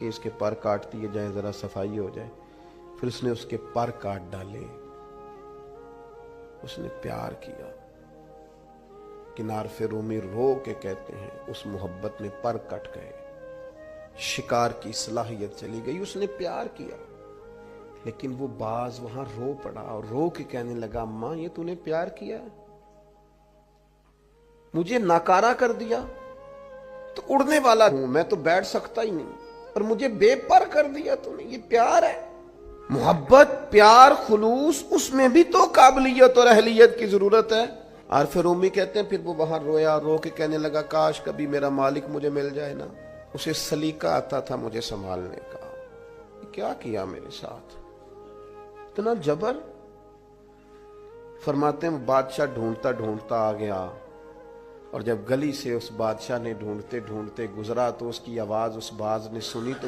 کہ اس کے پر کاٹ دیے جائیں، ذرا صفائی ہو جائے۔ پھر اس نے اس کے پر کاٹ ڈالے، اس نے پیار کیا۔ کنارف رومی رو کے کہتے ہیں اس محبت میں پر کٹ گئے، شکار کی صلاحیت چلی گئی۔ اس نے پیار کیا، لیکن وہ باز وہاں رو پڑا اور رو کے کہنے لگا، ماں یہ تو نے پیار کیا، مجھے ناکارہ کر دیا، تو اڑنے والا ہوں میں، تو بیٹھ سکتا ہی نہیں، اور مجھے بے پر کر دیا تو نے۔ یہ پیار ہے؟ محبت، پیار، خلوص، اس میں بھی تو قابلیت اور اہلیت کی ضرورت ہے۔ عارف رومی کہتے ہیں پھر وہ وہاں رویا، رو کے کہنے لگا، کاش کبھی میرا مالک مجھے مل جائے نا، اسے سلیقہ آتا تھا مجھے سنبھالنے کا، کیا کیا میرے ساتھ، اتنا جبر۔ فرماتے ہیں بادشاہ ڈھونڈتا ڈھونڈتا آ گیا، اور جب گلی سے اس بادشاہ نے ڈھونڈتے ڈھونڈتے گزرا تو اس کی آواز اس باز نے سنی تو